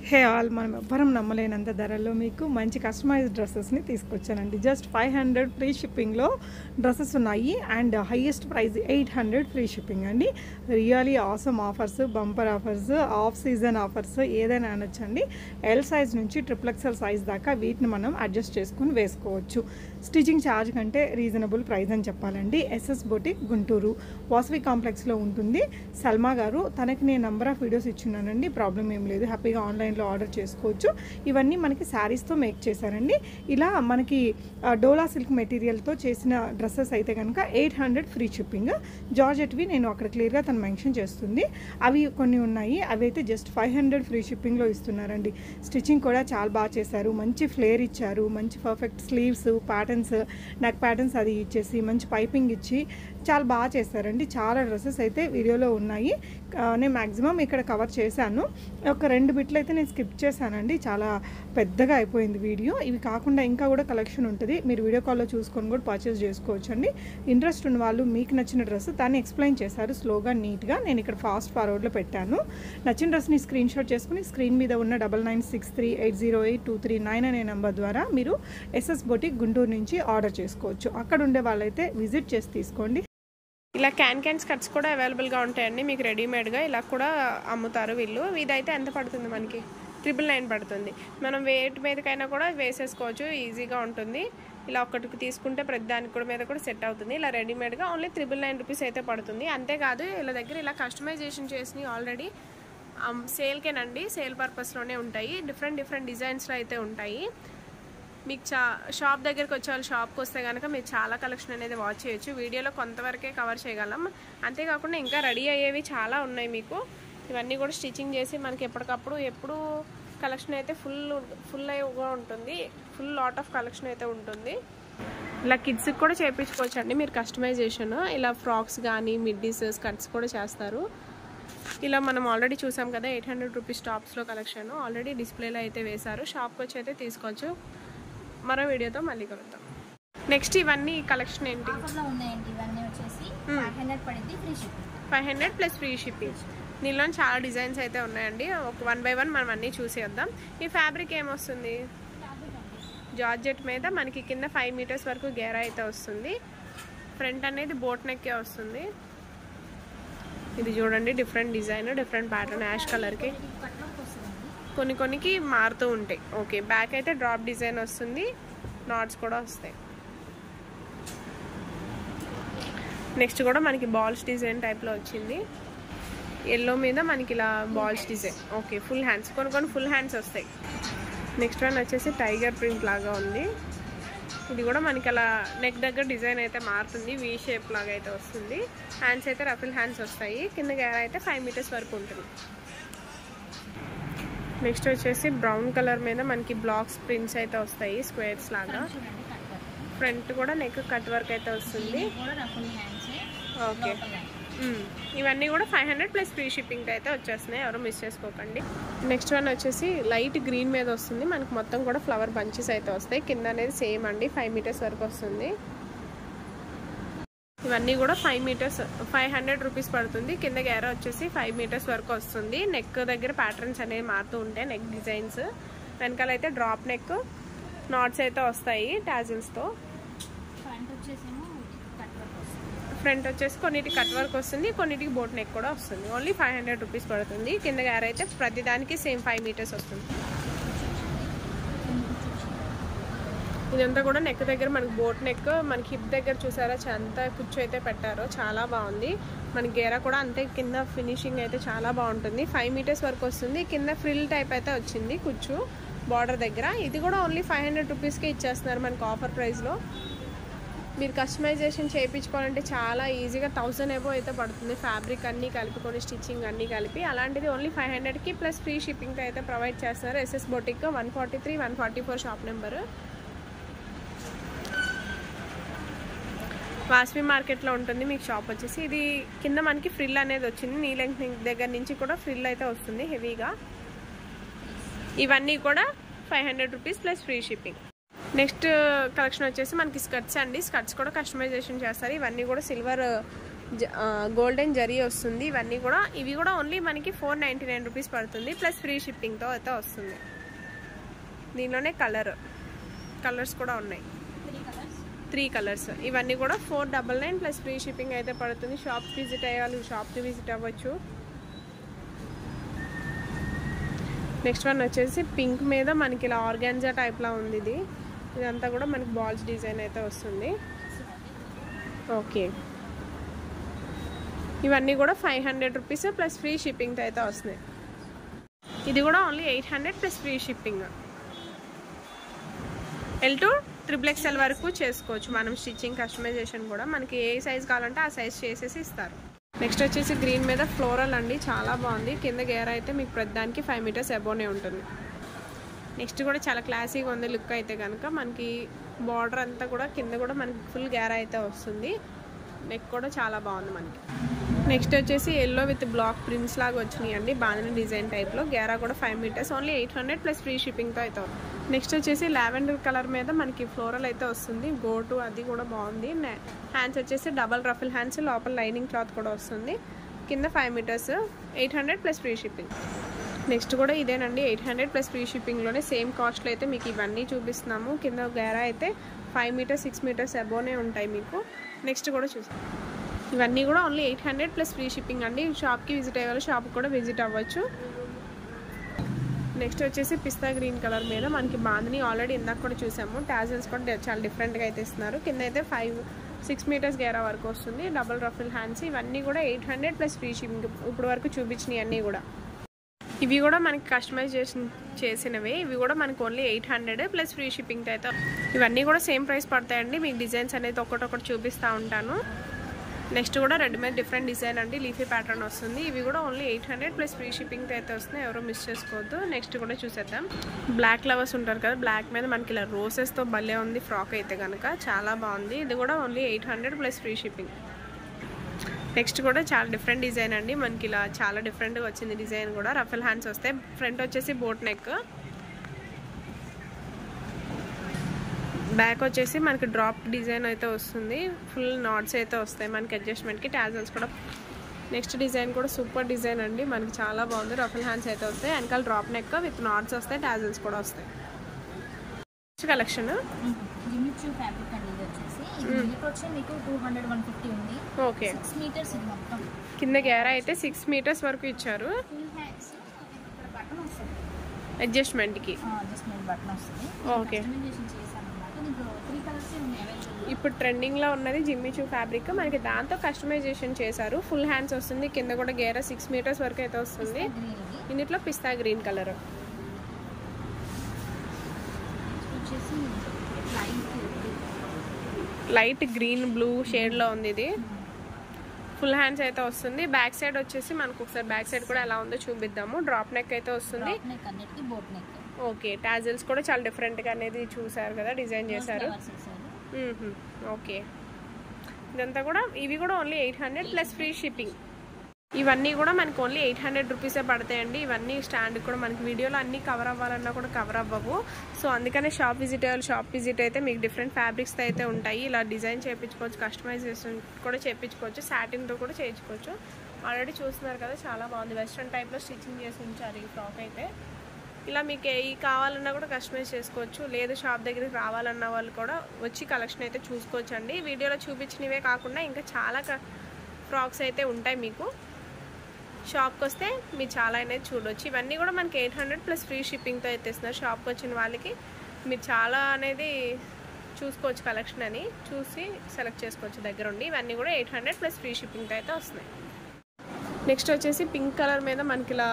Hey all, మనం ఎవ్వరం నమ్మలేనంత ధరల్లో మీకు మంచి కస్టమైజ్డ్ డ్రెస్సెస్ని తీసుకొచ్చానండి. జస్ట్ 500 ఫ్రీ షిప్పింగ్లో డ్రెస్సెస్ ఉన్నాయి and highest price 800 free shipping అండి. Really awesome offers, bumper offers, off season offers ఏదైనా అనొచ్చండి. ఎల్ సైజ్ నుంచి XXL సైజ్ దాకా వీటిని మనం అడ్జస్ట్ చేసుకుని వేసుకోవచ్చు. స్టిచింగ్ ఛార్జ్ కంటే రీజనబుల్ ప్రైస్ అని చెప్పాలండి. ఎస్ఎస్ బొటిక్ గుంటూరు వాసవి కాంప్లెక్స్లో ఉంటుంది. సల్మా గారు, తనకి నేను నెంబర్ ఆఫ్ వీడియోస్ ఇచ్చున్నానండి, ప్రాబ్లం ఏం లేదు, హ్యాపీగా ఆన్లైన్లో ఆర్డర్ చేసుకోవచ్చు. ఇవన్నీ మనకి శారీస్తో మేక్ చేశారండి. ఇలా మనకి డోలా సిల్క్ మెటీరియల్తో చేసిన డ్రెస్సెస్ అయితే కనుక 800 ఫ్రీ షిప్పింగ్. జార్జెట్వి నేను అక్కడ క్లియర్గా తను మెన్షన్ చేస్తుంది. అవి కొన్ని ఉన్నాయి, అవి అయితే జస్ట్ 500 ఫ్రీ షిప్పింగ్లో ఇస్తున్నారండి. స్టిచ్చింగ్ కూడా చాలా బాగా చేశారు, మంచి ఫ్లేర్ ఇచ్చారు, మంచి perfect sleeves patterns, neck patterns అది ఇచ్చేసి మంచి పైపింగ్ ఇచ్చి చాలా బాగా చేశారండి. చాలా డ్రెస్సెస్ అయితే వీడియోలో ఉన్నాయి. నేను మ్యాక్సిమం ఇక్కడ కవర్ చేశాను. ఒక 2 బిట్లు అయితే నేను స్కిప్ చేశానండి, చాలా పెద్దగా అయిపోయింది వీడియో. ఇవి కాకుండా ఇంకా కూడా కలెక్షన్ ఉంటుంది, మీరు వీడియో కాల్లో చూసుకొని కూడా పర్చేస్ చేసుకోవచ్చు అండి. ఇంట్రెస్ట్ ఉన్న వాళ్ళు మీకు నచ్చిన డ్రెస్ దాన్ని ఎక్స్ప్లెయిన్ చేశారు స్లోగా, నీట్గా. నేను ఇక్కడ ఫాస్ట్ ఫార్వర్డ్లో పెట్టాను. నచ్చిన డ్రెస్ని స్క్రీన్ షాట్ చేసుకుని స్క్రీన్ మీద ఉన్న 9963808239 అనే నెంబర్ ద్వారా మీరు ఎస్ఎస్ బొటిక్ గుంటూరు నుంచి ఆర్డర్ చేసుకోవచ్చు. అక్కడ ఉండే వాళ్ళైతే విజిట్ చేసి తీసుకోండి. ఇలా క్యాన్ స్కర్ట్స్ కూడా అవైలబుల్గా ఉంటాయండి, మీకు రెడీమేడ్గా ఇలా కూడా అమ్ముతారు వీళ్ళు. ఇదైతే ఎంత పడుతుంది మనకి? 999 పడుతుంది. మనం వేటి మీదకైనా కూడా వేసేసుకోవచ్చు, ఈజీగా ఉంటుంది. ఇలా ఒక్కటికి తీసుకుంటే ప్రతి దానికి కూడా మీద కూడా సెట్ అవుతుంది. ఇలా రెడీమేడ్గా ఓన్లీ 999 రూపీస్ అయితే పడుతుంది. అంతేకాదు ఇలా దగ్గర ఇలా కస్టమైజేషన్ చేసి ఆల్రెడీ సేల్కేనండి, సేల్ పర్పస్లోనే ఉంటాయి. డిఫరెంట్ డిజైన్స్లో అయితే ఉంటాయి. మీకు షాప్ దగ్గరికి వచ్చే వాళ్ళు షాప్కి వస్తే కనుక మీరు చాలా కలెక్షన్ అనేది వాచ్ చేయొచ్చు. వీడియోలో కొంతవరకే కవర్ చేయగలం. అంతేకాకుండా ఇంకా రెడీ అయ్యేవి చాలా ఉన్నాయి మీకు. ఇవన్నీ కూడా స్టిచ్చింగ్ చేసి మనకి ఎప్పటికప్పుడు ఎప్పుడు కలెక్షన్ అయితే ఫుల్ అయ్యగా ఉంటుంది. ఫుల్ లాట్ ఆఫ్ కలెక్షన్ అయితే ఉంటుంది. ఇలా కిడ్స్కి కూడా చేయించుకోవచ్చు అండి మీరు కస్టమైజేషన్. ఇలా ఫ్రాక్స్ కానీ మిడ్డీస్, స్కర్ట్స్ కూడా చేస్తారు. ఇలా మనం ఆల్రెడీ చూసాం కదా 800 రూపీస్ టాప్స్లో కలెక్షన్ ఆల్రెడీ డిస్ప్లేలో అయితే వేశారు. షాప్కి వచ్చి అయితే తీసుకోవచ్చు. మరో వీడియోతో మళ్ళీ కలుద్దాం. నెక్స్ట్ ఇవన్నీ కలెక్షన్ ఏంటి? ఉన్నాయండి, ఇవన్నీ వచ్చేసి 500 పడింది, free shipping. 500 plus free shipping. దీనిలో చాలా డిజైన్స్ అయితే ఉన్నాయండి. ఒక 1 బై 1 మనం అన్నీ చూసేద్దాం. ఈ ఫ్యాబ్రిక్ ఏమొస్తుంది? జార్జెట్ మీద మనకి కింద 5 మీటర్స్ వరకు గేరా అయితే వస్తుంది. ఫ్రంట్ అనేది బోట్ నెక్కే వస్తుంది. ఇది చూడండి, different design, different pattern, ash కలర్కి కొన్నికి మారుతూ ఉంటాయి. ఓకే, బ్యాక్ అయితే డ్రాప్ డిజైన్ వస్తుంది, నాట్స్ కూడా వస్తాయి. నెక్స్ట్ కూడా మనకి బాల్స్ డిజైన్ టైప్లో వచ్చింది. ఎల్లో మీద మనకి ఇలా balls design. Okay, full hands, కొన్ని ఫుల్ హ్యాండ్స్ వస్తాయి. నెక్స్ట్ వన్ వచ్చేసి టైగర్ ప్రింట్ లాగా ఉంది. ఇది కూడా మనకి అలా నెక్ దగ్గర డిజైన్ అయితే మారుతుంది, వీ షేప్ లాగా అయితే వస్తుంది. హ్యాండ్స్ అయితే రఫిల్ హ్యాండ్స్ వస్తాయి. కింద గేర్ అయితే 5 మీటర్స్ వరకు ఉంటుంది. నెక్స్ట్ వచ్చేసి బ్రౌన్ కలర్ మీద మనకి బ్లాక్స్ ప్రింట్స్ అయితే వస్తాయి, స్క్వేర్స్ లాగా. ఫ్రంట్ కూడా నెక్ కట్ వర్క్ అయితే వస్తుంది. ఓకే, ఇవన్నీ కూడా 500 ప్లస్ ఫ్రీ షిప్పింగ్ అయితే వచ్చేస్తున్నాయి, ఎవరు మిస్ చేసుకోకండి. నెక్స్ట్ వన్ వచ్చేసి లైట్ గ్రీన్ మీద వస్తుంది. మనకి మొత్తం కూడా ఫ్లవర్ బంచెస్ అయితే వస్తాయి. కింద అనేది సేమ్ అండి, 5 మీటర్స్ వరకు వస్తుంది. ఇవన్నీ కూడా 5 మీటర్స్ 500 రూపీస్ పడుతుంది. కింద గేరా వచ్చేసి 5 మీటర్స్ వరకు వస్తుంది. నెక్ దగ్గర ప్యాటర్న్స్ అనేవి మారుతూ ఉంటాయి, నెక్ డిజైన్స్. వెనకాల అయితే డ్రాప్ నెక్, నాట్స్ అయితే వస్తాయి టాజిల్స్తో. ఫ్రంట్ వచ్చేసి కొన్నిటికి కట్ వర్క్ వస్తుంది, కొన్నిటికి బోట్ నెక్ కూడా వస్తుంది. ఓన్లీ 500 రూపీస్ పడుతుంది. కింద గేరా అయితే ప్రతిదానికి సేమ్ 5 మీటర్స్ వస్తుంది. ఇదంతా కూడా నెక్ దగ్గర మనకి బోట్ నెక్, మనకి హిప్ దగ్గర చూసారా అంతా కుచ్చు అయితే పెట్టారో, చాలా బాగుంది. మనకి గేరా కూడా అంతే, కింద ఫినిషింగ్ అయితే చాలా బాగుంటుంది. 5 మీటర్స్ వరకు వస్తుంది. కింద ఫ్రిల్ టైప్ అయితే వచ్చింది కుచ్చు బార్డర్ దగ్గర. ఇది కూడా ఓన్లీ 500 రూపీస్కే ఇచ్చేస్తున్నారు మనకి ఆఫర్ ప్రైస్లో. మీరు కస్టమైజేషన్ చేయించుకోవాలంటే చాలా ఈజీగా 1000 ఎబో అయితే పడుతుంది, ఫ్యాబ్రిక్ అన్నీ కలుపుకొని, స్టిచ్చింగ్ అన్నీ కలిపి. అలాంటిది ఓన్లీ 500కి ప్లస్ ఫ్రీ షిప్పింగ్తో అయితే ప్రొవైడ్ చేస్తున్నారు. SS boutique 143, 144 shop number, Vasavi మార్కెట్లో ఉంటుంది మీకు షాప్ వచ్చేసి. ఇది కింద మనకి ఫ్రిల్ అనేది వచ్చింది, నీ లెంగ్త్ దగ్గర నుంచి కూడా ఫ్రిల్ అయితే వస్తుంది హెవీగా. ఇవన్నీ కూడా 500 rupees plus free shipping. Next collection వచ్చేసి మనకి స్కర్ట్స్ అండి. స్కర్ట్స్ కూడా కస్టమైజేషన్ చేస్తారు. ఇవన్నీ కూడా సిల్వర్ గోల్డెన్ జరీ వస్తుంది. ఇవన్నీ కూడా ఇవి కూడా ఓన్లీ మనకి 499 రూపీస్ పడుతుంది ప్లస్ ఫ్రీ షిప్పింగ్తో అయితే వస్తుంది. దీనిలోనే కలర్స్ కూడా ఉన్నాయి, 3 కలర్స్. ఇవన్నీ కూడా 499 ప్లస్ ఫ్రీ షిప్పింగ్ అయితే పడుతుంది. షాప్కి విజిట్ అయ్యాలి, షాప్కి విజిట్ అవ్వచ్చు. నెక్స్ట్ వన్ వచ్చేసి పింక్ మీద మనకి ఇలా ఆర్గాన్జా టైప్లా ఉంది. ఇదంతా కూడా మనకి బాల్స్ డిజైన్ అయితే వస్తుంది. ఓకే, ఇవన్నీ కూడా 500 రూపీస్ ప్లస్ ఫ్రీ షిప్పింగ్తో అయితే వస్తున్నాయి. ఇది కూడా only 800 plus free shipping. L to XXL వరకు చేసుకోవచ్చు మనం. స్టిచ్చింగ్ కస్టమైజేషన్ కూడా మనకి ఏ సైజ్ కావాలంటే ఆ సైజ్ చేసేసి ఇస్తారు. నెక్స్ట్ వచ్చేసి గ్రీన్ మీద ఫ్లోరల్ అండి, చాలా బాగుంది. కింద గేర్ అయితే మీకు ప్రతిదానికి 5 మీటర్స్ అబోనే ఉంటుంది. నెక్స్ట్ కూడా చాలా క్లాసీగా ఉంది లుక్ అయితే కనుక. మనకి బార్డర్ అంతా కూడా కింద కూడా మనకి ఫుల్ గేర్ అయితే వస్తుంది. నెక్ కూడా చాలా బాగుంది మనకి. నెక్స్ట్ వచ్చేసి ఎల్లో విత్ బ్లాక్ ప్రింట్స్ లాగా వచ్చినాయి అండి, బాగానే డిజైన్ టైప్లో. గేరా కూడా 5 మీటర్స్, ఓన్లీ 800 ప్లస్ ఫ్రీ షిప్పింగ్తో అయితే. నెక్స్ట్ వచ్చేసి లావెండర్ కలర్ మీద మనకి ఫ్లోరల్ అయితే వస్తుంది. గోటు అది కూడా బాగుంది. హ్యాండ్స్ వచ్చేసి డబల్ రఫిల్ హ్యాండ్స్, లోపల లైనింగ్ క్లాత్ కూడా వస్తుంది. కింద 5 metres, 800 plus free shipping. Next కూడా ఇదేనండి, 800 ప్లస్ ఫ్రీ షిప్పింగ్లోనే సేమ్ కాస్ట్లో అయితే మీకు ఇవన్నీ చూపిస్తున్నాము. కింద గేరా అయితే 5 మీటర్స్ 6 మీటర్స్ అబోనే ఉంటాయి మీకు. నెక్స్ట్ కూడా చూస్తాం, ఇవన్నీ కూడా ఓన్లీ 800 ప్లస్ ఫ్రీ షిప్పింగ్ అండి. షాప్కి విజిట్ అయ్యేవాళ్ళు షాప్కి కూడా విజిట్ అవ్వచ్చు. నెక్స్ట్ వచ్చేసి పిస్తా గ్రీన్ కలర్ మీద మనకి బాందిని ఆల్రెడీ ఇందాక కూడా చూసాము. టాజల్స్ కూడా చాలా డిఫరెంట్గా అయితే ఇస్తున్నారు. కింద అయితే 5-6 మీటర్స్ గేరా వరకు వస్తుంది. డబుల్ రఫిల్ హ్యాండ్స్, ఇవన్నీ కూడా 800 ప్లస్ ఫ్రీ షిప్పింగ్. ఇప్పుడు వరకు చూపించినవి అన్నీ కూడా ఇవి కూడా మనకి కస్టమైజేషన్ చేసినవి. ఇవి కూడా మనకు ఓన్లీ 800 ప్లస్ ఫ్రీ షిప్పింగ్తో అయితే. ఇవన్నీ కూడా సేమ్ ప్రైస్ పడతాయండి. మీకు డిజైన్స్ అనేది ఒక్కొక్కటి చూపిస్తూ ఉంటాను. నెక్స్ట్ కూడా రెడ్ మీద డిఫరెంట్ డిజైన్ అండి, లీఫీ ప్యాటర్న్ వస్తుంది. ఇవి కూడా ఓన్లీ 800 ప్లస్ ఫ్రీ షిప్పింగ్తో అయితే వస్తున్నాయి, ఎవరో మిస్ చేసుకోవద్దు. నెక్స్ట్ కూడా చూసేద్దాం. బ్లాక్ లవర్స్ ఉంటారు కదా, బ్లాక్ మీద మనకి ఇలా రోసెస్తో భలే ఉంది ఫ్రాక్ అయితే కనుక, చాలా బాగుంది. ఇది కూడా only 800 plus free shipping. Next కూడా చాలా డిఫరెంట్ డిజైన్ అండి, మనకి ఇలా చాలా డిఫరెంట్గా వచ్చింది డిజైన్ కూడా. రఫల్ హ్యాండ్స్ వస్తాయి, ఫ్రంట్ వచ్చేసి బోట్ నెక్, బ్యాక్ వచ్చేసి మనకి డ్రాప్ డిజైన్ అయితే వస్తుంది. ఫుల్ నాట్స్ అయితే వస్తాయి మనకి అడ్జస్ట్మెంట్కి, టాజల్స్ కూడా. నెక్స్ట్ డిజైన్ కూడా సూపర్ డిజైన్ అండి, మనకి చాలా బాగుంది. రఫల్ హ్యాండ్స్ అయితే వస్తాయి, వెనకాల డ్రాప్ నెక్ విత్ నాట్స్ వస్తాయి, టాజల్స్ కూడా వస్తాయి. నెక్స్ట్ కలెక్షన్ జిమ్మిచూ ఫ్యాబ్రిక్ అండి. ఇది వచ్చేసి మీకు 200-150 ఉంది. ఓకే, 6 మీటర్స్ ఇది మొత్తం. కింద గేరా అయితే 6 మీటర్స్ వరకు ఇచ్చారు. ఫుల్ హ్యాండ్స్, ఇక్కడ బటన్ వస్తుంది అడ్జస్ట్మెంట్కి. అడ్జస్ట్మెంట్ బటన్ వస్తుంది. ఓకే, కస్టమైజేషన్ చేశాను అన్నమాట. దీంట్లో 3 కలర్స్ ఉన్నాయి అవైలబుల్. ఇప్పుడు ట్రెండింగ్లో ఉన్నది జిమ్మిచూ ఫ్యాబ్రిక్, మనకి దాంతో కస్టమైజేషన్ చేశారు. ఫుల్ హ్యాండ్స్ వస్తుంది, కింద కూడా గేరా 6 మీటర్స్ వరకు అయితే వస్తుంది. ఇందులో పిస్తా గ్రీన్ కలర్ వచ్చేసి లైట్ గ్రీన్ బ్లూ షేడ్లో ఉంది. ఇది ఫుల్ హ్యాండ్స్ అయితే వస్తుంది. బ్యాక్ సైడ్ వచ్చేసి మనకు ఒకసారి బ్యాక్ సైడ్ కూడా ఎలా ఉందో చూపిద్దాము. డ్రాప్ నెక్ అయితే వస్తుంది. ఓకే, టాజల్స్ కూడా చాలా డిఫరెంట్గా అనేది చూసారు కదా, డిజైన్ చేశారు. ఓకే, ఇదంతా కూడా ఇవి కూడా ఓన్లీ 800 ప్లస్ ఫ్రీ షిప్పింగ్. ఇవన్నీ కూడా మనకి ఓన్లీ 800 రూపీసే పడతాయండి. ఇవన్నీ స్టాండ్ కూడా మనకి వీడియోలో అన్నీ కవర్ అవ్వాలన్నా కూడా కవర్ అవ్వవు. సో అందుకనే షాప్ విజిట్ అయ్యాలి. షాప్ విజిట్ అయితే మీకు డిఫరెంట్ ఫ్యాబ్రిక్స్ అయితే ఉంటాయి. ఇలా డిజైన్ చేయించుకోవచ్చు, కస్టమైజేషన్ కూడా చేయించుకోవచ్చు, సాటిన్తో కూడా చేయించుకోవచ్చు. ఆల్రెడీ చూస్తున్నారు కదా, చాలా బాగుంది. వెస్ట్రన్ టైప్లో స్టిచ్చింగ్ చేసి ఉంచారు ఈ ఫ్రాక్ అయితే. ఇలా మీకు ఏ కావాలన్నా కూడా కస్టమైజ్ చేసుకోవచ్చు. లేదు షాప్ దగ్గరికి రావాలన్న వాళ్ళు కూడా వచ్చి కలెక్షన్ అయితే చూసుకోవచ్చు అండి. వీడియోలో చూపించినవే కాకుండా ఇంకా చాలా ఫ్రాక్స్ అయితే ఉంటాయి మీకు. షాప్కి వస్తే మీరు చాలా అనేది చూడవచ్చు. ఇవన్నీ కూడా మనకి 800 ప్లస్ ఫ్రీ షిప్పింగ్తో అయితే ఇస్తున్నారు. షాప్కి వచ్చిన వాళ్ళకి మీరు చాలా అనేది చూసుకోవచ్చు, కలెక్షన్ అని చూసి సెలెక్ట్ చేసుకోవచ్చు దగ్గర ఉండి. ఇవన్నీ కూడా 800 ప్లస్ ఫ్రీ షిప్పింగ్తో అయితే వస్తున్నాయి. నెక్స్ట్ వచ్చేసి పింక్ కలర్ మీద మనకి ఇలా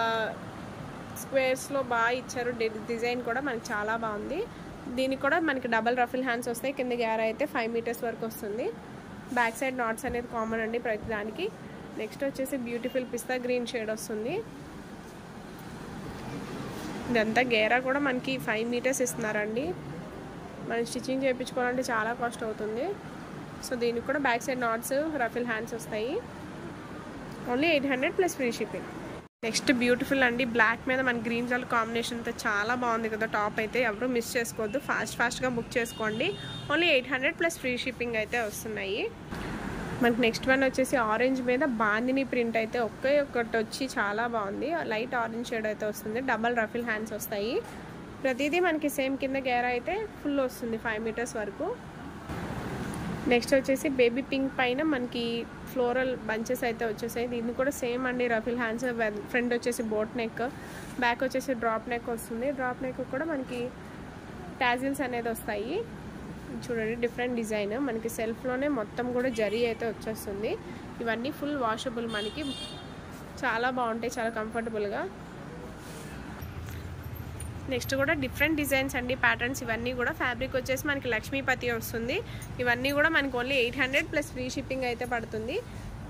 స్క్వేర్స్లో బాగా ఇచ్చారు. డిజైన్ కూడా మనకి చాలా బాగుంది. దీనికి కూడా మనకి డబల్ రఫిల్ హ్యాండ్స్ వస్తాయి. కింద గ్యార అయితే 5 మీటర్స్ వరకు వస్తుంది. బ్యాక్ సైడ్ నాట్స్ అనేది కామన్ అండి ప్రతి దానికి. నెక్స్ట్ వచ్చేసి బ్యూటిఫుల్ పిస్తా గ్రీన్ షేడ్ వస్తుంది. ఇదంతా గేరా కూడా మనకి 5 మీటర్స్ ఇస్తున్నారండి. మనం స్టిచ్చింగ్ చేయించుకోవాలంటే చాలా కాస్ట్ అవుతుంది. సో దీనికి కూడా back side knots ruffle hands వస్తాయి. Only 800 plus free shipping. Next beautiful అండి, బ్లాక్ మీద మన గ్రీన్ కలర్ కాంబినేషన్తో చాలా బాగుంది కదా టాప్ అయితే. ఎవరు మిస్ చేసుకోవద్దు, ఫాస్ట్గా బుక్ చేసుకోండి. ఓన్లీ 800 ప్లస్ ఫ్రీ షిప్పింగ్ అయితే వస్తున్నాయి. మనకి నెక్స్ట్ వన్ వచ్చేసి ఆరెంజ్ మీద బాందిని ప్రింట్ అయితే ఒక్కటి వచ్చి చాలా బాగుంది. లైట్ ఆరెంజ్ షేడ్ అయితే వస్తుంది. డబల్ రఫిల్ హ్యాండ్స్ వస్తాయి. ప్రతిదీ మనకి సేమ్ కింద గేరా అయితే ఫుల్ వస్తుంది 5 మీటర్స్ వరకు. నెక్స్ట్ వచ్చేసి బేబీ పింక్ పైన మనకి ఫ్లోరల్ బంచెస్ అయితే వచ్చేసాయి. దీన్ని కూడా సేమ్ అండి రఫిల్ హ్యాండ్స్. ఫ్రంట్ వచ్చేసి బోట్ నెక్, బ్యాక్ వచ్చేసి డ్రాప్ నెక్ వస్తుంది. డ్రాప్ నెక్ కూడా మనకి టాజిల్స్ అనేది వస్తాయి. చూడండి డిఫరెంట్ డిజైన్. మనకి సెల్ఫ్లోనే మొత్తం కూడా జరీ అయితే వచ్చేస్తుంది. ఇవన్నీ ఫుల్ వాషబుల్, మనకి చాలా బాగుంటాయి, చాలా కంఫర్టబుల్గా. నెక్స్ట్ కూడా డిఫరెంట్ డిజైన్స్ అండి, ప్యాటర్న్స్. ఇవన్నీ కూడా ఫ్యాబ్రిక్ వచ్చేసి మనకి లక్ష్మీపతి వస్తుంది. ఇవన్నీ కూడా మనకి ఓన్లీ 800 ప్లస్ ఫ్రీ షిప్పింగ్ అయితే పడుతుంది.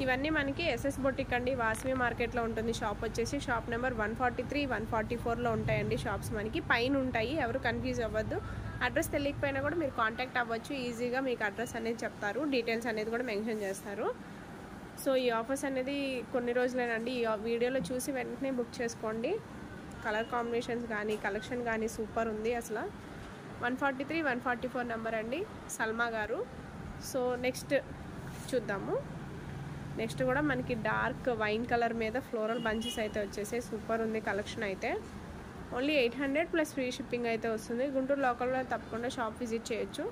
ఇవన్నీ మనకి ఎస్ఎస్ బొటిక్ అండి, వాసవి మార్కెట్లో ఉంటుంది. షాప్ వచ్చేసి షాప్ నెంబర్ 143, 144లో ఉంటాయండి షాప్స్. మనకి పైన ఉంటాయి, ఎవరు కన్ఫ్యూజ్ అవ్వద్దు. అడ్రస్ తెలియకపోయినా కూడా మీరు కాంటాక్ట్ అవ్వచ్చు. ఈజీగా మీకు అడ్రస్ అనేది చెప్తారు, డీటెయిల్స్ అనేది కూడా మెన్షన్ చేస్తారు. సో ఈ ఆఫర్స్ అనేది కొన్ని రోజులేనండి. ఈ వీడియోలో చూసి వెంటనే బుక్ చేసుకోండి. కలర్ కాంబినేషన్స్ కానీ కలెక్షన్ కానీ సూపర్ ఉంది అసలు. 143, 144 నెంబర్ అండి, సల్మా గారు. సో నెక్స్ట్ చూద్దాము. నెక్స్ట్ కూడా మనకి డార్క్ వైన్ కలర్ మీద ఫ్లోరల్ బంచెస్ అయితే వచ్చేసి సూపర్ ఉంది కలెక్షన్ అయితే. ఓన్లీ 800 ప్లస్ ఫ్రీ షిప్పింగ్ అయితే వస్తుంది. గుంటూరు లోకల్లో తప్పకుండా షాప్ విజిట్ చేయొచ్చు.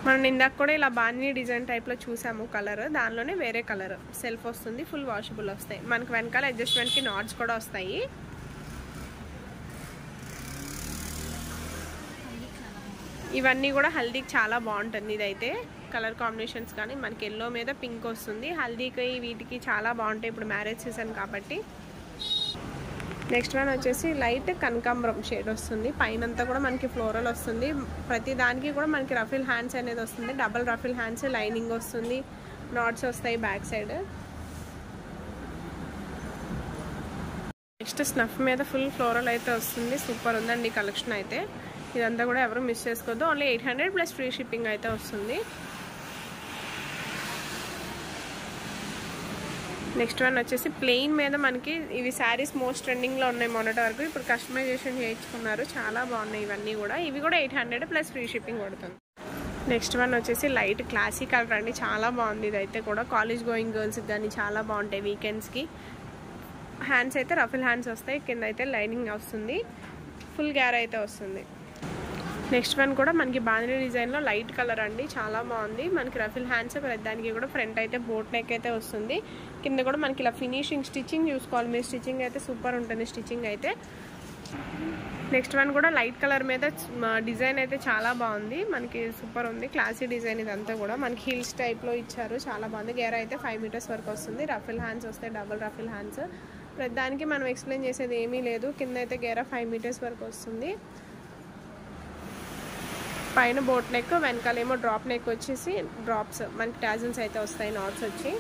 మనం ఇందాక కూడా ఇలా బాందిని డిజైన్ టైప్లో చూసాము కలర్, దానిలోనే వేరే కలర్ సెల్ఫ్ వస్తుంది. ఫుల్ వాషబుల్ వస్తాయి. మనకి వెనకాల అడ్జస్ట్మెంట్కి నాట్స్ కూడా వస్తాయి. ఇవన్నీ కూడా హల్దీకి చాలా బాగుంటుంది. ఇదైతే కలర్ కాంబినేషన్స్ కానీ మనకి ఎల్లో మీద పింక్ వస్తుంది. హల్దీకి వీటికి చాలా బాగుంటాయి, ఇప్పుడు మ్యారేజ్ సీజన్ కాబట్టి. నెక్స్ట్ వన్ వచ్చేసి లైట్ కనకాంబరం షేడ్ వస్తుంది. పైనంతా కూడా మనకి ఫ్లోరల్ వస్తుంది. ప్రతి దానికి కూడా మనకి రఫిల్ హ్యాండ్స్ అనేది వస్తుంది. డబల్ రఫిల్ హ్యాండ్స్, లైనింగ్ వస్తుంది, నాట్స్ వస్తాయి బ్యాక్ సైడ్. నెక్స్ట్ స్నఫ్ మీద ఫుల్ ఫ్లోరల్ అయితే వస్తుంది. సూపర్ ఉందండి కలెక్షన్ అయితే. ఇదంతా కూడా ఎవరు మిస్ చేసుకోవద్దు. ఓన్లీ 800 ప్లస్ ఫ్రీ షిప్పింగ్ అయితే వస్తుంది. నెక్స్ట్ వన్ వచ్చేసి ప్లెయిన్ మీద మనకి ఇవి శారీస్ మోస్ట్ ట్రెండింగ్లో ఉన్నాయి మొన్నటి వరకు. ఇప్పుడు కస్టమైజేషన్ చేయించుకున్నారు, చాలా బాగున్నాయి ఇవన్నీ కూడా. ఇవి కూడా 800 ప్లస్ ఫ్రీ షిప్పింగ్ పడుతుంది. నెక్స్ట్ వన్ వచ్చేసి లైట్ క్లాసీ కలర్ అండి, చాలా బాగుంది. ఇదైతే కూడా కాలేజ్ గోయింగ్ గర్ల్స్కి కానీ చాలా బాగుంటాయి వీకెండ్స్కి. హ్యాండ్స్ అయితే రఫిల్ హ్యాండ్స్ వస్తాయి, కింద అయితే లైనింగ్ వస్తుంది, ఫుల్ గ్యార్ అయితే వస్తుంది. నెక్స్ట్ వన్ కూడా మనకి బాందిని డిజైన్లో లైట్ కలర్ అండి, చాలా బాగుంది. మనకి రఫిల్ హ్యాండ్స్ దానికి కూడా ఫ్రంట్ అయితే బోట్ నెక్ అయితే వస్తుంది. కింద కూడా మనకి ఇలా ఫినిషింగ్ స్టిచ్చింగ్ చూసుకోవాలి మీరు. స్టిచ్చింగ్ అయితే సూపర్ ఉంటుంది స్టిచ్చింగ్ అయితే. నెక్స్ట్ వన్ కూడా లైట్ కలర్ మీద డిజైన్ అయితే చాలా బాగుంది, మనకి సూపర్ ఉంది. క్లాసీ డిజైన్ ఇదంతా కూడా మనకి హిల్స్ టైప్లో ఇచ్చారు, చాలా బాగుంది. గేర్ అయితే 5 మీటర్స్ వరకు వస్తుంది. రఫిల్ హ్యాండ్స్ వస్తాయి, డబుల్ రఫిల్ హ్యాండ్స్. దానికి మనం ఎక్స్ప్లెయిన్ చేసేది ఏమీ లేదు. కింద అయితే గేరా 5 మీటర్స్ వరకు వస్తుంది. పైన బోట్ నెక్, వెనకాలేమో డ్రాప్ నెక్ వచ్చేసి డ్రాప్స్ మనకి టాజిల్స్ అయితే వస్తాయి, నాట్స్ వచ్చి.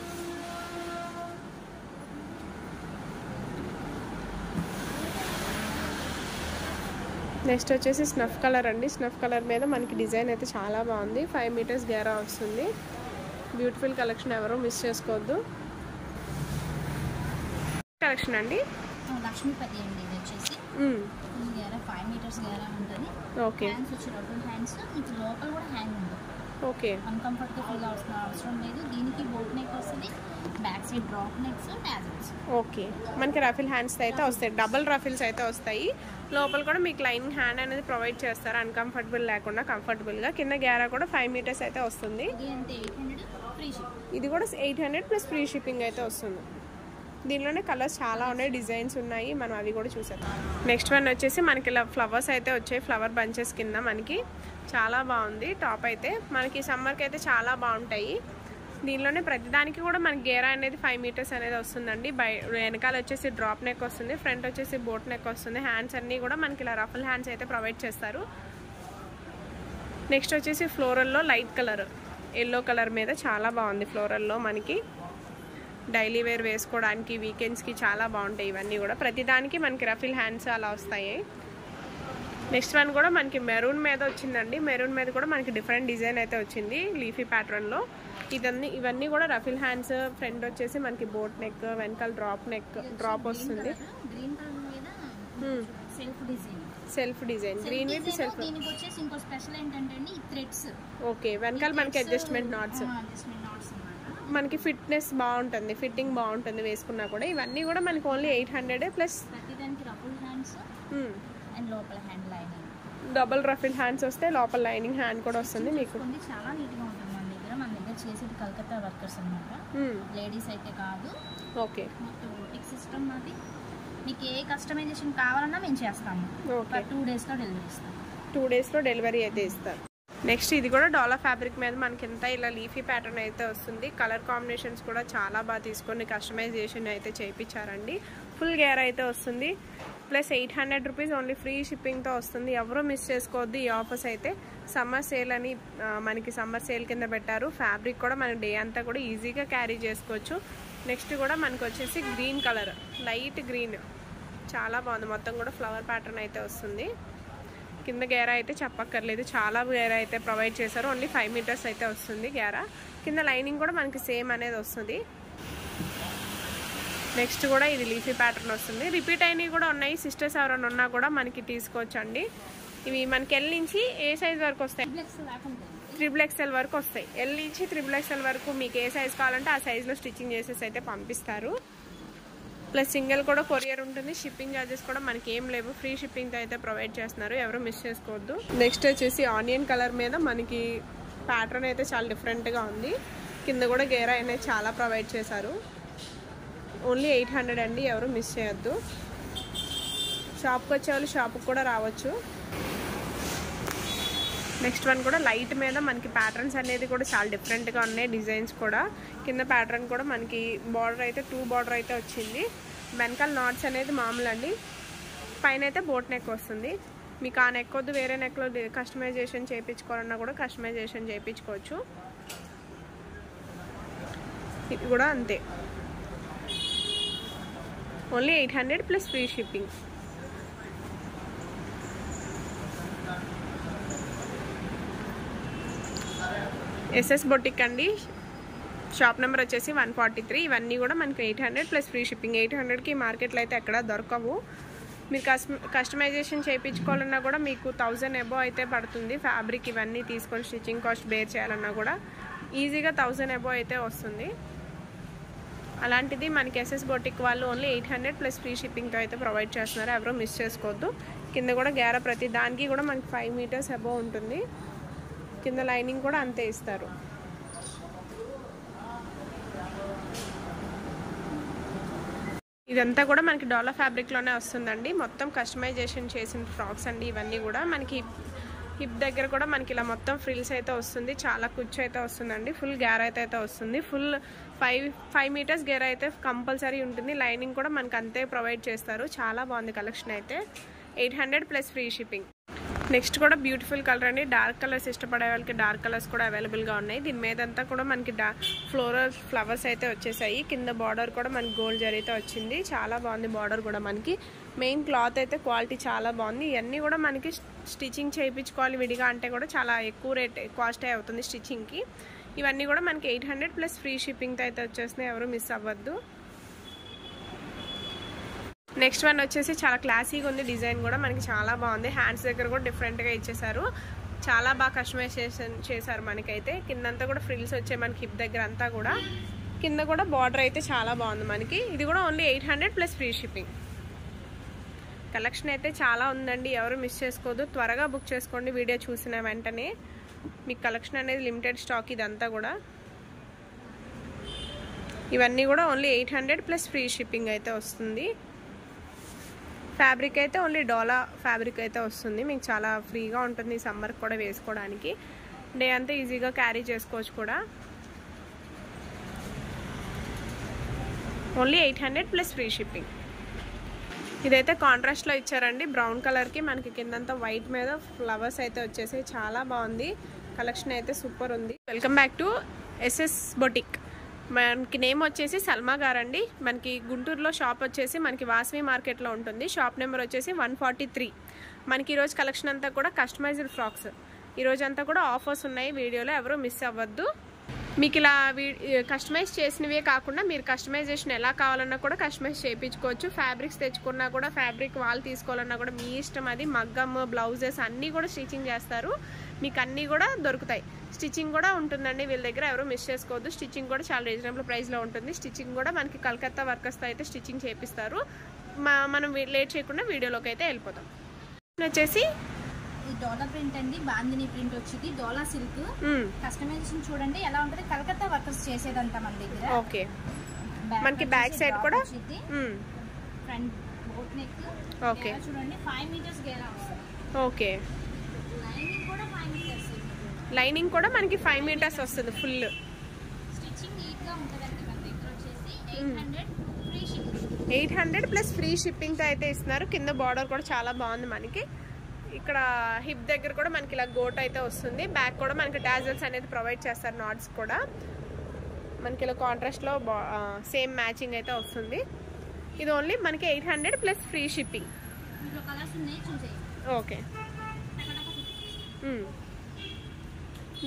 నెక్స్ట్ వచ్చేసి స్నఫ్ కలర్ అండి. స్నఫ్ కలర్ మీద మనకి డిజైన్ అయితే చాలా బాగుంది. 5 మీటర్స్ గేరా వస్తుంది. బ్యూటిఫుల్ కలెక్షన్, ఎవరో మిస్ చేసుకోవద్దు. కలెక్షన్ అండి లక్ష్మీపతి అండి. ఇది వచ్చేసి 5 మీటర్స్ గేరా ఉంటుంది. ఓకే, హ్యాండ్స్ వచ్చి రఫిల్ హ్యాండ్స్, మీకు లోపల కూడా హ్యాంగ్ ఉంది. ఓకే, అన్కంఫర్ట్గా ఫీల్ అవసరం లేదు. దీనికి బోట్ నెక్ వస్తుంది, back side drop necks, tassels. Okay, మనకి రఫిల్ హ్యాండ్స్ అయితే వస్తాయి, డబల్ రఫిల్స్ అయితే వస్తాయి. లోపల కూడా మీకు లైనింగ్ హ్యాండ్ అనేది ప్రొవైడ్ చేస్తారు, అన్కంఫర్టబుల్ లేకుండా కంఫర్టబుల్గా. కింద గ్యారా కూడా 5 మీటర్స్ అయితే వస్తుంది. ఇది కూడా 800 ప్లస్ ఫ్రీ షిప్పింగ్ అయితే వస్తుంది. దీనిలోనే కలర్స్ చాలా ఉన్నాయి, డిజైన్స్ ఉన్నాయి, మనం అవి కూడా చూసేద్దాం. నెక్స్ట్ వన్ వచ్చేసి మనకి ఇలా ఫ్లవర్స్ అయితే వచ్చాయి, ఫ్లవర్ బంచెస్ కింద మనకి చాలా బాగుంది. టాప్ అయితే మనకి సమ్మర్కి అయితే చాలా బాగుంటాయి. దీనిలోనే ప్రతిదానికి కూడా మనకి గేరా అనేది 5 మీటర్స్ అనేది వస్తుందండి. వెనకాల వచ్చేసి డ్రాప్ నెక్ వస్తుంది, ఫ్రంట్ వచ్చేసి బోట్ నెక్ వస్తుంది. హ్యాండ్స్ అన్నీ కూడా మనకి ఇలా రఫుల్ హ్యాండ్స్ అయితే ప్రొవైడ్ చేస్తారు. నెక్స్ట్ వచ్చేసి ఫ్లోరల్లో లైట్ కలర్, ఎల్లో కలర్ మీద చాలా బాగుంది. ఫ్లోరల్లో మనకి డైలీ వేర్ వేసుకోవడానికి వీకెండ్స్కి చాలా బాగుంటాయి. ఇవన్నీ కూడా ప్రతిదానికి మనకి రఫిల్ హ్యాండ్స్ అలా వస్తాయి. నెక్స్ట్ వన్ కూడా మనకి మెరూన్ మీద వచ్చిందండి. మెరూన్ మీద కూడా మనకి డిఫరెంట్ డిజైన్ అయితే వచ్చింది లీఫీ ప్యాటర్న్లో. ఇవన్నీ కూడా రఫిల్ హ్యాండ్స్. ఫ్రంట్ వచ్చేసి మనకి బోట్ నెక్, వెనకాల డ్రాప్ వస్తుంది. Self design green with self. ఇంకో స్పెషల్ ఏంటంటే థ్రెడ్స్. ఓకే, వెనకాల మనకి అడ్జస్ట్మెంట్ నాట్స్. మనకి ఫిట్నెస్ బాగుంటుంది, ఫిట్టింగ్ బాగుంటుంది వేసుకున్నా కూడా. ఇవన్నీ కూడా మనకి ఓన్లీ 800 ప్లస్ ప్రతిదానికి రఫుల్ హ్యాండ్స్ అండ్ లోపల hand lining, double rifle hands వస్తే లోపల లైనింగ్ హ్యాండ్ కూడా వస్తుంది మీకు. చాలా నీట్గా ఉంటుంది మన దగ్గర చేసేది కలకత్తా వర్కర్స్ అనమాట, లేడీస్ అయితే కాదు. ఓకే, బొటిక్ సిస్టమ్ అది. మీకు ఏ కస్టమైజేషన్ కావాలన్నా మేము చేస్తాము. 2 డేస్లో డెలివరీ ఇస్తాం. 2 డేస్లో డెలివరీ అయితే ఇస్తారు. నెక్స్ట్ ఇది కూడా డోలా ఫ్యాబ్రిక్ మీద మనకి ఎంత ఇలా లీఫీ ప్యాటర్న్ అయితే వస్తుంది. కలర్ కాంబినేషన్స్ కూడా చాలా బాగా తీసుకొని కస్టమైజేషన్ అయితే చేయించారండి. ఫుల్ గేర్ అయితే వస్తుంది. ప్లస్ 800 రూపీస్ ఓన్లీ ఫ్రీ షిప్పింగ్తో వస్తుంది. ఎవరూ మిస్ చేసుకోవద్దు ఈ ఆఫర్స్ అయితే. సమ్మర్ సేల్ అని మనకి సమ్మర్ సేల్ కింద పెట్టారు. ఫ్యాబ్రిక్ కూడా మన డే అంతా కూడా ఈజీగా క్యారీ చేసుకోవచ్చు. నెక్స్ట్ కూడా మనకు వచ్చేసి గ్రీన్ కలర్, లైట్ గ్రీన్, చాలా బాగుంది. మొత్తం కూడా ఫ్లవర్ ప్యాటర్న్ అయితే వస్తుంది. కింద గేరా అయితే చెప్పక్కర్లేదు, చాలా గేరా అయితే ప్రొవైడ్ చేశారు. ఓన్లీ 5 మీటర్స్ అయితే వస్తుంది గేరా. కింద లైనింగ్ కూడా మనకి సేమ్ అనేది వస్తుంది. నెక్స్ట్ కూడా ఇది లీఫీ ప్యాటర్న్ వస్తుంది. రిపీట్ అయినవి కూడా ఉన్నాయి. సిస్టర్స్ ఎవరైనా ఉన్నా కూడా మనకి తీసుకోవచ్చండి. ఇవి మనకి ఎల్ నుంచి ఏ సైజ్ వరకు వస్తాయి? 3XL వరకు వస్తాయి. ఎల్ నుంచి 3XL వరకు మీకు ఏ సైజ్ కావాలంటే ఆ సైజ్లో స్టిచ్చింగ్ చేసేసి అయితే పంపిస్తారు. ప్లస్ సింగిల్ కూడా కొరియర్ ఉంటుంది. షిప్పింగ్ ఛార్జెస్ కూడా మనకి ఏం లేవు, ఫ్రీ షిప్పింగ్తో అయితే ప్రొవైడ్ చేస్తున్నారు. ఎవరు మిస్ చేసుకోవద్దు. నెక్స్ట్ వచ్చేసి ఆనియన్ కలర్ మీద మనకి ప్యాటర్న్ అయితే చాలా డిఫరెంట్గా ఉంది. కింద కూడా గేరా అనేది చాలా ప్రొవైడ్ చేశారు. ఓన్లీ 800 అండి, ఎవరు మిస్ చేయొద్దు. షాప్కి వచ్చేవాళ్ళు షాప్కి కూడా రావచ్చు. నెక్స్ట్ వన్ కూడా లైట్ మీద మనకి ప్యాటర్న్స్ అనేది కూడా చాలా డిఫరెంట్గా ఉన్నాయి. డిజైన్స్ కూడా కింద ప్యాటర్న్ కూడా మనకి బార్డర్ అయితే 2 బార్డర్ అయితే వచ్చింది. వెనకాల నాట్స్ అనేది మామూలు అండి. పైన అయితే బోట్ నెక్ వస్తుంది. మీకు ఆ నెక్ వద్దు, వేరే నెక్లో కస్టమైజేషన్ చేయించుకోవాలన్నా కూడా కస్టమైజేషన్ చేయించుకోవచ్చు. ఇది కూడా అంతే, only 800 plus free shipping. SS boutique అండి. షాప్ నెంబర్ వచ్చేసి 143. ఇవన్నీ కూడా మనకి 800 ప్లస్ ఫ్రీ షిప్పింగ్. 800కి మార్కెట్లో అయితే ఎక్కడ దొరకవు. మీరు కస్టమైజేషన్ చేయించుకోవాలన్నా కూడా మీకు 1000 అబోవ్ అయితే పడుతుంది. ఫ్యాబ్రిక్ ఇవన్నీ తీసుకొని స్టిచ్చింగ్ కాస్ట్ బేర్ చేయాలన్నా కూడా ఈజీగా 1000 అబోవ్ అయితే వస్తుంది. అలాంటిది మనకి ఎస్ఎస్ బొటిక్ వాళ్ళు ఓన్లీ 800 ప్లస్ ఫ్రీ షిప్పింగ్తో అయితే ప్రొవైడ్ చేస్తున్నారు. ఎవరో మిస్ చేసుకోవద్దు. కింద కూడా గేరా ప్రతి దానికి కూడా మనకి 5 మీటర్స్ అబోవ్ ఉంటుంది. కింద లైనింగ్ కూడా అంతే ఇస్తారు. ఇదంతా కూడా మనకి డోలా ఫ్యాబ్రిక్లోనే వస్తుందండి. మొత్తం కస్టమైజేషన్ చేసిన ఫ్రాక్స్ అండి ఇవన్నీ కూడా. మనకి హిప్ దగ్గర కూడా మనకి ఇలా మొత్తం ఫ్రిల్స్ అయితే వస్తుంది. చాలా కుచ్చు అయితే వస్తుందండి. ఫుల్ గేర్ అయితే వస్తుంది. ఫుల్ 5 మీటర్స్ గేర్ అయితే కంపల్సరీ ఉంటుంది. లైనింగ్ కూడా మనకి అంతే ప్రొవైడ్ చేస్తారు. చాలా బాగుంది కలెక్షన్ అయితే. 800 ప్లస్ ఫ్రీ షిప్పింగ్. నెక్స్ట్ కూడా బ్యూటిఫుల్ కలర్ అండి. డార్క్ కలర్స్ ఇష్టపడే వాళ్ళకి డార్క్ కలర్స్ కూడా అవైలబుల్గా ఉన్నాయి. దీని మీద అంతా కూడా మనకి ఫ్లోరల్ ఫ్లవర్స్ అయితే వచ్చేసాయి. కింద బార్డర్ కూడా మనకి గోల్డ్ జరీ అయితే వచ్చింది. చాలా బాగుంది బార్డర్ కూడా. మనకి మెయిన్ క్లాత్ అయితే క్వాలిటీ చాలా బాగుంది. ఇవన్నీ కూడా మనకి స్టిచ్చింగ్ చేయించుకోవాలి విడిగా అంటే కూడా చాలా ఎక్కువ రేట్ కాస్ట్ అవుతుంది స్టిచ్చింగ్కి. ఇవన్నీ కూడా మనకి 800 ప్లస్ ఫ్రీ షిప్పింగ్తో అయితే వచ్చేస్తున్నాయి. ఎవరు మిస్ అవ్వద్దు. నెక్స్ట్ వన్ వచ్చేసి చాలా క్లాసీగా ఉంది. డిజైన్ కూడా మనకి చాలా బాగుంది. హ్యాండ్స్ దగ్గర కూడా డిఫరెంట్గా ఇచ్చేసారు. చాలా బాగా కస్టమైజేషన్ చేశారు. మనకైతే కిందంతా కూడా ఫ్రిల్స్ వచ్చాయి మనకి హిప్ దగ్గర అంతా కూడా. కింద కూడా బార్డర్ అయితే చాలా బాగుంది మనకి. ఇది కూడా only 800 plus free shipping. Collection అయితే చాలా ఉందండి. ఎవరు మిస్ చేసుకోవద్దు. త్వరగా బుక్ చేసుకోండి వీడియో చూసిన వెంటనే. మీకు కలెక్షన్ అనేది లిమిటెడ్ స్టాక్ ఇదంతా కూడా. ఇవన్నీ కూడా ఓన్లీ 800 ప్లస్ ఫ్రీ షిప్పింగ్ అయితే వస్తుంది. ఫ్యాబ్రిక్ అయితే ఓన్లీ డోలా ఫ్యాబ్రిక్ అయితే వస్తుంది. మీకు చాలా ఫ్రీగా ఉంటుంది సమ్మర్కి కూడా వేసుకోవడానికి. డే అంతా ఈజీగా క్యారీ చేసుకోవచ్చు కూడా. Only 800 plus free shipping. ఇదైతే కాంట్రాస్ట్లో ఇచ్చారండి. బ్రౌన్ కలర్కి మనకి కిందంతా వైట్ మీద ఫ్లవర్స్ అయితే వచ్చేసాయి. చాలా బాగుంది కలెక్షన్ అయితే, సూపర్ ఉంది. Welcome back to SS boutique. మనకి నేమ్ వచ్చేసి సల్మా గారండి. మనకి గుంటూరులో షాప్ వచ్చేసి మనకి వాసవి మార్కెట్లో ఉంటుంది. షాప్ నెంబర్ వచ్చేసి 143. మనకి ఈరోజు కలెక్షన్ అంతా కూడా కస్టమైజ్డ్ ఫ్రాక్స్. ఈరోజు అంతా కూడా ఆఫర్స్ ఉన్నాయి వీడియోలో, ఎవరు మిస్ అవ్వద్దు. మీకు ఇలా కస్టమైజ్ చేసినవే కాకుండా మీరు కస్టమైజేషన్ ఎలా కావాలన్నా కూడా కస్టమైజ్ చేయించుకోవచ్చు. ఫ్యాబ్రిక్స్ తెచ్చుకున్నా కూడా ఫ్యాబ్రిక్ వాళ్ళు తీసుకోవాలన్నా కూడా మీ ఇష్టం. అది మగ్గమ్ బ్లౌజెస్ అన్నీ కూడా స్టిచ్చింగ్ చేస్తారు. మీకు అన్నీ కూడా దొరుకుతాయి. స్టిచ్చింగ్ కూడా ఉంటుందండి వీళ్ళ దగ్గర, ఎవరు మిస్ చేసుకోవద్దు. స్టిచ్చింగ్ కూడా చాలా రీజనబుల్ ప్రైస్లో ఉంటుంది. స్టిచ్చింగ్ కూడా మనకి కలకత్తా వర్కర్స్తో అయితే స్టిచ్చింగ్ చేపిస్తారు. మనం లేట్ చేయకుండా వీడియోలోకి అయితే వెళ్ళిపోతాం. వచ్చేసి ఈ డోలా ప్రింట్ అండి, బాందిని ప్రింట్ వచ్చింది, డోలా సిల్క్. కస్టమైజేషన్ చూడండి ఎలా ఉంటుంది, కలకత్తా వర్కర్స్ చేసేదంతా మన దగ్గర. ఓకే, మనకి బ్యాక్ సైడ్ కూడా ఫ్రంట్ బోట్ నెక్. ఓకే, చూడండి 5 మీటర్స్ గేరా వస్తుంది. ఓకే, లైనింగ్ కూడా 5 మీటర్స్. లైనింగ్ కూడా మనకి 5 మీటర్స్ వస్తుంది ఫుల్. స్టిచ్చింగ్ నీట్ గా ఉంటదండి. మన దగ్గర వచ్చేసి 800 free shipping. 800 plus free shipping తో అయితే ఇస్తున్నారు. కింద బార్డర్ కూడా చాలా బాగుంది మనకి. ఇక్కడ హిప్ దగ్గర కూడా మనకి ఇలా గోట్ అయితే వస్తుంది. బ్యాక్ కూడా మనకి టాజల్స్ అనేది ప్రొవైడ్ చేస్తారు. నాట్స్ కూడా మనకి ఇలా కాంట్రాస్ట్లో సేమ్ మ్యాచింగ్ అయితే వస్తుంది. ఇది ఓన్లీ మనకి 800 ప్లస్ ఫ్రీ షిప్పింగ్. ఇందులో కలర్స్ ఉన్నాయి చూసేయండి. ఓకే,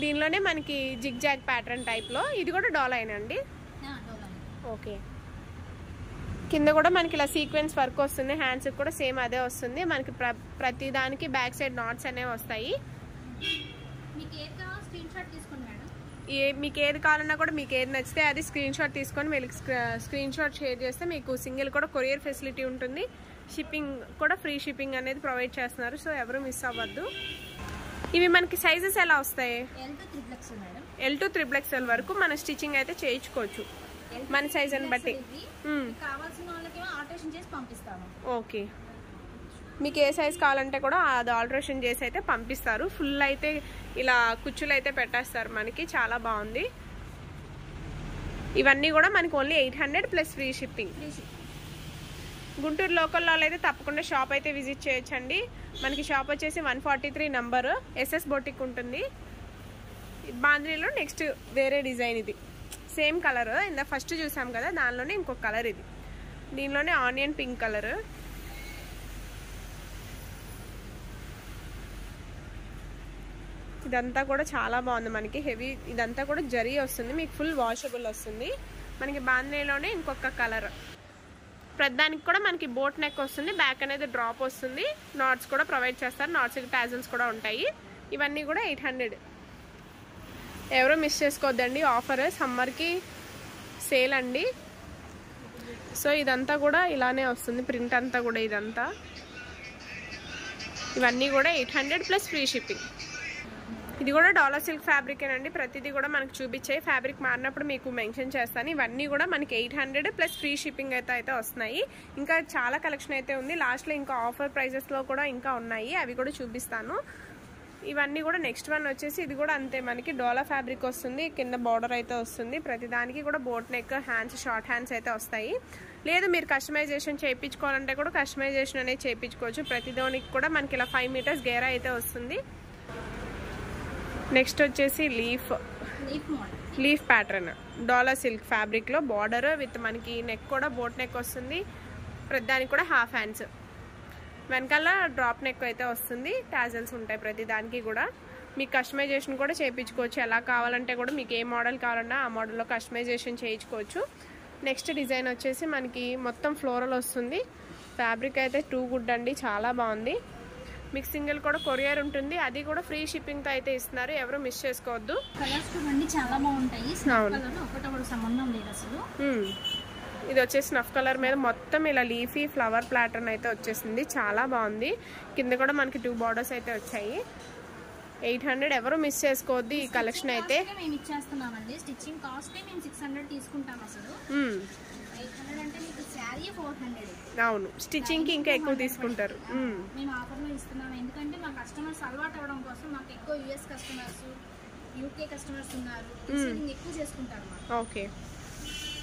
దీనిలోనే మనకి జిగ్ జాగ్ ప్యాటర్న్ టైప్లో ఇది కూడా డోలాయినండి. ఓకే, కింద కూడా మనకి ఇలా సీక్వెన్స్ వర్క్ వస్తుంది. హ్యాండ్స్కి కూడా సేమ్ అదే వస్తుంది. మనకి ప్రతి దానికి బ్యాక్ సైడ్ నాట్స్ అనేవి వస్తాయి. మీకు ఏది కావాలో స్క్రీన్ షాట్ తీసుకోండి మేడం. మీకు ఏది కావాలన్నా కూడా మీకు ఏది నచ్చితే అది స్క్రీన్ షాట్ తీసుకొని వీళ్ళకి స్క్రీన్ షాట్ షేర్ చేస్తే మీకు సింగిల్ కూడా కొరియర్ ఫెసిలిటీ ఉంటుంది. షిప్పింగ్ కూడా ఫ్రీ షిప్పింగ్ అనేది ప్రొవైడ్ చేస్తున్నారు. సో ఎవరు మిస్ అవ్వద్దు. ఇవి మనకి సైజెస్ ఎలా వస్తాయి? L to XXL వరకు మన స్టిచ్చింగ్ అయితే చేయించుకోవచ్చు మన సైజ్ అని బట్టి. కావాల్సిన వాళ్ళకి ఆల్టరేషన్ చేసి పంపిస్తాము. ఓకే, మీకు ఏ సైజ్ కావాలంటే కూడా అది ఆల్టరేషన్ చేసి అయితే పంపిస్తారు. ఫుల్ అయితే ఇలా కుచ్చులు అయితే పెట్టేస్తారు మనకి. చాలా బాగుంది. ఇవన్నీ కూడా మనకి only 800 plus free shipping. Guntur లోకల్లో అయితే తప్పకుండా షాప్ అయితే విజిట్ చేయొచ్చండి. మనకి షాప్ వచ్చేసి 143 నంబరు SS బొటిక్ ఉంటుంది. బాంద్రీలో నెక్స్ట్ వేరే డిజైన్, ఇది సేమ్ కలర్ ఇందా ఫస్ట్ చూసాం కదా దానిలోనే ఇంకొక కలర్. ఇది దీనిలోనే ఆనియన్ పింక్ కలర్. ఇదంతా కూడా చాలా బాగుంది మనకి. హెవీ ఇదంతా కూడా జరీ వస్తుంది. మీకు ఫుల్ వాషబుల్ వస్తుంది. మనకి బాంద్రీలోనే ఇంకొక కలర్. ప్రతిదానికి కూడా మనకి బోట్ నెక్ వస్తుంది. బ్యాక్ అనేది డ్రాప్ వస్తుంది. నాట్స్ కూడా ప్రొవైడ్ చేస్తారు. నాట్స్కి టాజల్స్ కూడా ఉంటాయి. ఇవన్నీ కూడా 800. ఎవరో మిస్ చేసుకోవద్దండి. ఆఫర్ సమ్మర్కి సేల్ అండి. సో ఇదంతా కూడా ఇలానే వస్తుంది. ప్రింట్ అంతా కూడా ఇదంతా. ఇవన్నీ కూడా 800 ప్లస్ ఫ్రీ షిప్పింగ్. ఇది కూడా డోలా సిల్క్ ఫ్యాబ్రిక్ అండి. ప్రతిదీ కూడా మనకు చూపించే ఫ్యాబ్రిక్ మారినప్పుడు మీకు మెన్షన్ చేస్తాను. ఇవన్నీ కూడా మనకి 800 ప్లస్ ఫ్రీ షిప్పింగ్ అయితే వస్తున్నాయి. ఇంకా చాలా కలెక్షన్ అయితే ఉంది. లాస్ట్లో ఇంకా ఆఫర్ ప్రైజెస్లో కూడా ఇంకా ఉన్నాయి, అవి కూడా చూపిస్తాను. ఇవన్నీ కూడా నెక్స్ట్ వన్ వచ్చేసి ఇది కూడా అంతే. మనకి డోలా ఫ్యాబ్రిక్ వస్తుంది. కింద బార్డర్ అయితే వస్తుంది. ప్రతిదానికి కూడా boat neck, hands, short hands అయితే వస్తాయి. లేదు మీరు కస్టమైజేషన్ చేయించుకోవాలంటే కూడా కస్టమైజేషన్ అనేది చేయించుకోవచ్చు. ప్రతిదానికి కూడా మనకి ఇలా 5 మీటర్స్ గేరా అయితే వస్తుంది. నెక్స్ట్ వచ్చేసి లీఫ్ ప్యాటర్న్ డోలా సిల్క్ ఫ్యాబ్రిక్లో బార్డర్ విత్ మనకి నెక్ కూడా బోట్ నెక్ వస్తుంది. ప్రతిదానికి కూడా హాఫ్ హ్యాండ్స్, వెనకాల డ్రాప్ నెక్ అయితే వస్తుంది. టాజల్స్ ఉంటాయి ప్రతి దానికి కూడా. మీకు కస్టమైజేషన్ కూడా చేయించుకోవచ్చు. ఎలా కావాలంటే కూడా మీకు ఏ మోడల్ కావాలన్నా ఆ మోడల్లో కస్టమైజేషన్ చేయించుకోవచ్చు. నెక్స్ట్ డిజైన్ వచ్చేసి మనకి మొత్తం ఫ్లోరల్ వస్తుంది. ఫ్యాబ్రిక్ అయితే టూ గుడ్ అండి, చాలా బాగుంది. మీకు సింగిల్ కూడా కొరియర్ ఉంటుంది. అది కూడా ఫ్రీ షిప్పింగ్తో అయితే ఇస్తున్నారు. ఎవరు మిస్ చేసుకోవద్దు. కలర్స్ చూడండి చాలా బాగుంటాయి. ఒకటొకటి సంబంధం లేదు అసలు. ఇది వచ్చేసి స్నఫ్ కలర్ మీద మొత్తం ఇలా లీఫీ ఫ్లవర్ ప్యాటర్న్ అయితే వచ్చేసింది. చాలా బాగుంది. కింద కూడా మనకి 2 బార్డర్స్ అయితే వచ్చాయి. 800. ఎవరు మిస్ చేసుకోవద్దు ఈ కలెక్షన్ అయితే. మేము ఇచ్చేస్తున్నామండి. స్టిచ్చింగ్ కాస్ట్ మేము 600 తీసుకుంటాం అసలు. 800 అంటే మీకు శారీ 400. అవును, స్టిచ్చింగ్ కి ఇంకా ఎక్కువ తీసుకుంటారు. మేము ఆఫర్లో ఇస్తున్నాం. ఎందుకంటే మా కస్టమర్స్ అలవాటు అవ్వడం కోసం. మాకు ఎక్కువ US కస్టమర్స్, UK కస్టమర్స్ ఉన్నారు. ఎక్కువ చేసుకుంటారు. ఓకే,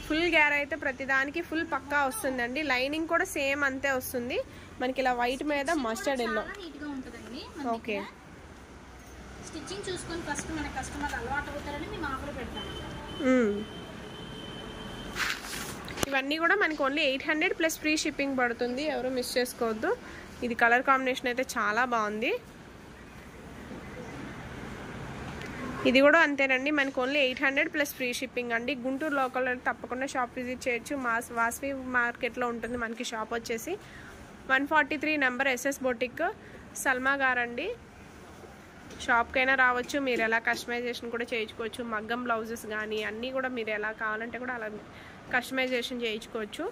ఫుల్ గ్యార్ అయితే ప్రతిదానికి ఫుల్ పక్కా వస్తుందండి. లైనింగ్ కూడా సేమ్ అంతే వస్తుంది. మనకి ఇలా వైట్ మీద మస్టర్డ్ ఎల్లో నీట్ గా ఉంటుందండి. ఓకే, స్టిచ్చింగ్ చూసుకొని ఫస్ట్ మన కస్టమర్ అలవాటు అవుతారని మేము ఆఫర్ పెడతాం. ఇవన్నీ కూడా మనకి ఓన్లీ 800 ప్లస్ ఫ్రీ షిప్పింగ్ పడుతుంది. ఎవరు మిస్ చేసుకోవద్దు. ఇది కలర్ కాంబినేషన్ అయితే చాలా బాగుంది. ఇది కూడా అంతేనండి, మనకు ఓన్లీ 800 ప్లస్ ఫ్రీ షిప్పింగ్ అండి. గుంటూరు లోకల్ తప్పకుండా షాప్ విజిట్ చేయొచ్చు. వాసవి మార్కెట్లో ఉంటుంది మనకి షాప్ వచ్చేసి. 143 నెంబర్ SS బొటిక్ సల్మా గారండి. షాప్కైనా రావచ్చు, మీరు ఎలా కస్టమైజేషన్ కూడా చేయించుకోవచ్చు. మగ్గం బ్లౌజెస్ కానీ అన్నీ కూడా మీరు ఎలా కావాలంటే కూడా అలా కస్టమైజేషన్ చేయించుకోవచ్చు.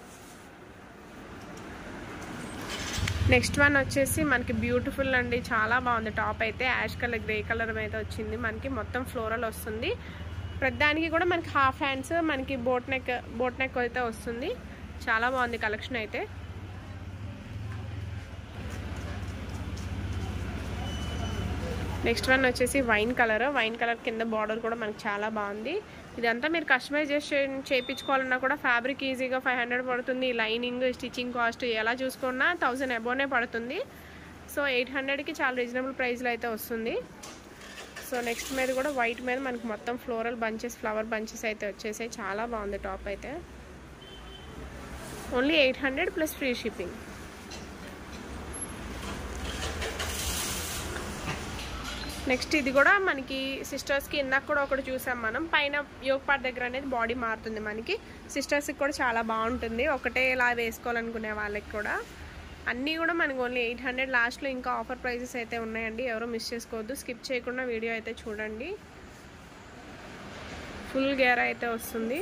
నెక్స్ట్ వన్ వచ్చేసి మనకి బ్యూటిఫుల్ అండి, చాలా బాగుంది. టాప్ అయితే యాష్ కలర్ గ్రే కలర్ మీద వచ్చింది. మనకి మొత్తం ఫ్లోరల్ వస్తుంది. ప్రతిదానికి కూడా మనకి హాఫ్ హ్యాండ్స్, మనకి బోట్ నెక్ అయితే వస్తుంది. చాలా బాగుంది కలెక్షన్ అయితే. నెక్స్ట్ వన్ వచ్చేసి వైన్ కలర్ కింద బార్డర్ కూడా మనకి చాలా బాగుంది. ఇదంతా మీరు కస్టమైజేషన్ చేయించుకోవాలన్నా కూడా ఫ్యాబ్రిక్ ఈజీగా 500 పడుతుంది. లైనింగ్ స్టిచ్చింగ్ కాస్ట్ ఎలా చూసుకున్నా 1000 అబోనే పడుతుంది. సో 800కి చాలా రీజనబుల్ ప్రైస్లో అయితే వస్తుంది. సో నెక్స్ట్ మీద కూడా వైట్ మీద మనకి మొత్తం ఫ్లోరల్ బంచెస్, ఫ్లవర్ బంచెస్ అయితే వచ్చేసాయి. చాలా బాగుంది టాప్ అయితే. Only 800 plus free shipping. Next ఇది కూడా మనకి సిస్టర్స్కి ఇందాక కూడా ఒకటి చూసాం మనం. పైన యోగ్ పార్ట్ దగ్గర అనేది బాడీ మారుతుంది మనకి. సిస్టర్స్కి కూడా చాలా బాగుంటుంది, ఒకటే ఇలా వేసుకోవాలనుకునే వాళ్ళకి కూడా. అన్నీ కూడా మనకు ఓన్లీ 800. లాస్ట్లో ఇంకా ఆఫర్ ప్రైజెస్ అయితే ఉన్నాయండి, ఎవరో మిస్ చేసుకోవద్దు. స్కిప్ చేయకుండా వీడియో అయితే చూడండి. ఫుల్ గేర్ అయితే వస్తుంది.